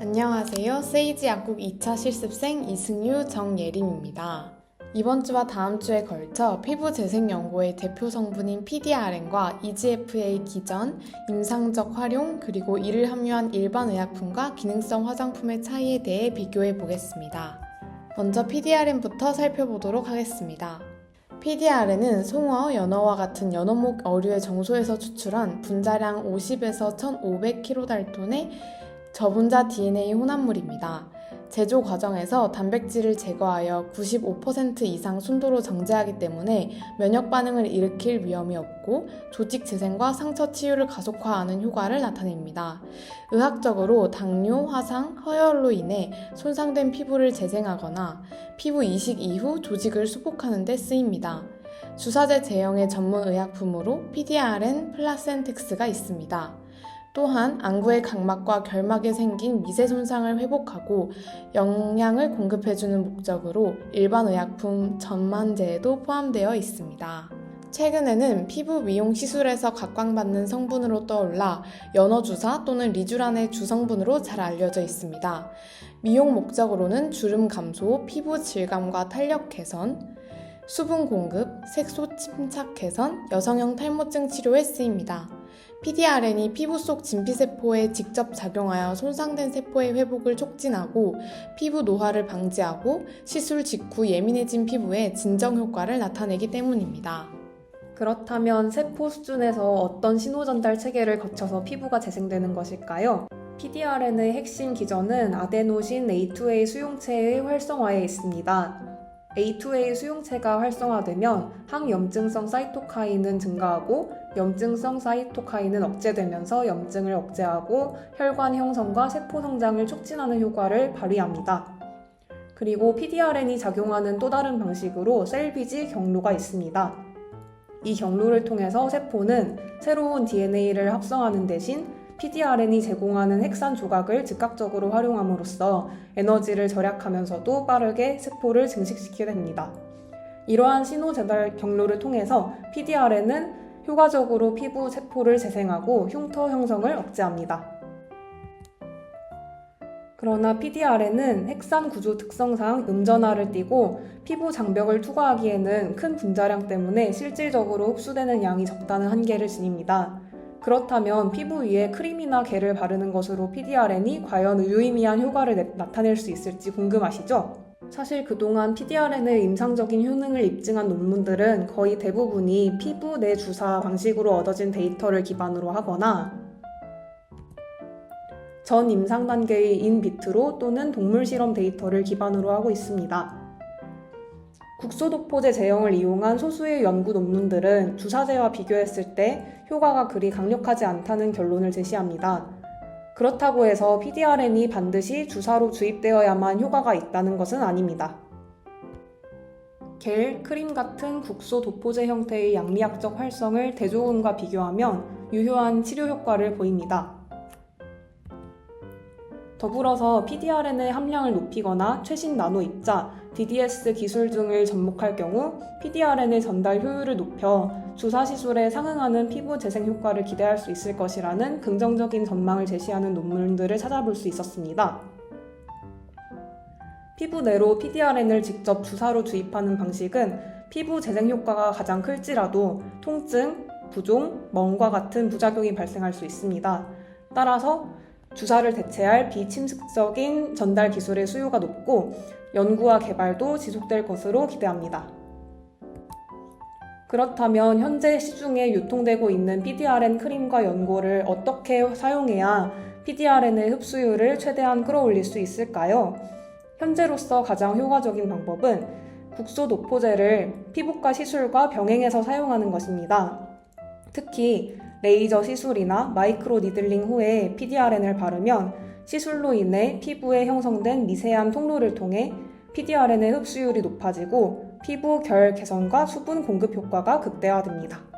안녕하세요. 세이지 약국 2차 실습생 이승유 정예림입니다. 이번 주와 다음 주에 걸쳐 피부 재생 연고의 대표 성분인 PDRN과 EGFA 기전, 임상적 활용, 그리고 이를 함유한 일반 의약품과 기능성 화장품의 차이에 대해 비교해 보겠습니다. 먼저 PDRN부터 살펴보도록 하겠습니다. PDRN은 송어, 연어와 같은 연어목 어류의 정소에서 추출한 분자량 50에서 1500kDalton의 저분자 DNA 혼합물입니다. 제조 과정에서 단백질을 제거하여 95% 이상 순도로 정제하기 때문에 면역 반응을 일으킬 위험이 없고 조직 재생과 상처 치유를 가속화하는 효과를 나타냅니다. 의학적으로 당뇨, 화상, 허혈로 인해 손상된 피부를 재생하거나 피부 이식 이후 조직을 수복하는 데 쓰입니다. 주사제 제형의 전문 의약품으로 PDRN 플라센틱스가 있습니다. 또한 안구의 각막과 결막에 생긴 미세 손상을 회복하고 영양을 공급해주는 목적으로 일반 의약품 전만제에도 포함되어 있습니다. 최근에는 피부 미용 시술에서 각광받는 성분으로 떠올라 연어주사 또는 리쥬란의 주성분으로 잘 알려져 있습니다. 미용 목적으로는 주름 감소, 피부 질감과 탄력 개선, 수분 공급, 색소 침착 개선, 여성형 탈모증 치료에 쓰입니다. PDRN이 피부 속 진피세포에 직접 작용하여 손상된 세포의 회복을 촉진하고 피부 노화를 방지하고 시술 직후 예민해진 피부에 진정 효과를 나타내기 때문입니다. 그렇다면 세포 수준에서 어떤 신호 전달 체계를 거쳐서 피부가 재생되는 것일까요? PDRN의 핵심 기전은 아데노신 A2A 수용체의 활성화에 있습니다. A2A 수용체가 활성화되면 항염증성 사이토카인은 증가하고 염증성 사이토카인은 억제되면서 염증을 억제하고 혈관 형성과 세포 성장을 촉진하는 효과를 발휘합니다. 그리고 PDRN이 작용하는 또 다른 방식으로 셀비지 경로가 있습니다. 이 경로를 통해서 세포는 새로운 DNA를 합성하는 대신 PDRN이 제공하는 핵산 조각을 즉각적으로 활용함으로써 에너지를 절약하면서도 빠르게 세포를 증식시키게 됩니다. 이러한 신호 전달 경로를 통해서 PDRN은 효과적으로 피부 세포를 재생하고 흉터 형성을 억제합니다. 그러나 PDRN은 핵산 구조 특성상 음전하를 띠고 피부 장벽을 투과하기에는 큰 분자량 때문에 실질적으로 흡수되는 양이 적다는 한계를 지닙니다. 그렇다면 피부 위에 크림이나 겔을 바르는 것으로 PDRN이 과연 유의미한 효과를 나타낼 수 있을지 궁금하시죠? 사실 그동안 PDRN의 임상적인 효능을 입증한 논문들은 거의 대부분이 피부 내 주사 방식으로 얻어진 데이터를 기반으로 하거나 전 임상 단계의 인비트로 또는 동물 실험 데이터를 기반으로 하고 있습니다. 국소도포제 제형을 이용한 소수의 연구 논문들은 주사제와 비교했을 때 효과가 그리 강력하지 않다는 결론을 제시합니다. 그렇다고 해서 PDRN이 반드시 주사로 주입되어야만 효과가 있다는 것은 아닙니다. 겔, 크림 같은 국소도포제 형태의 양리학적 활성을 대조군과 비교하면 유효한 치료 효과를 보입니다. 더불어서 PDRN의 함량을 높이거나 최신 나노 입자, DDS 기술 등을 접목할 경우 PDRN의 전달 효율을 높여 주사 시술에 상응하는 피부 재생 효과를 기대할 수 있을 것이라는 긍정적인 전망을 제시하는 논문들을 찾아볼 수 있었습니다. 피부 내로 PDRN을 직접 주사로 주입하는 방식은 피부 재생 효과가 가장 클지라도 통증, 부종, 멍과 같은 부작용이 발생할 수 있습니다. 따라서 주사를 대체할 비침습적인 전달 기술의 수요가 높고 연구와 개발도 지속될 것으로 기대합니다. 그렇다면 현재 시중에 유통되고 있는 PDRN 크림과 연고를 어떻게 사용해야 PDRN의 흡수율을 최대한 끌어올릴 수 있을까요? 현재로서 가장 효과적인 방법은 국소도포제를 피부과 시술과 병행해서 사용하는 것입니다. 특히 레이저 시술이나 마이크로 니들링 후에 PDRN을 바르면 시술로 인해 피부에 형성된 미세한 통로를 통해 PDRN의 흡수율이 높아지고 피부 결 개선과 수분 공급 효과가 극대화됩니다.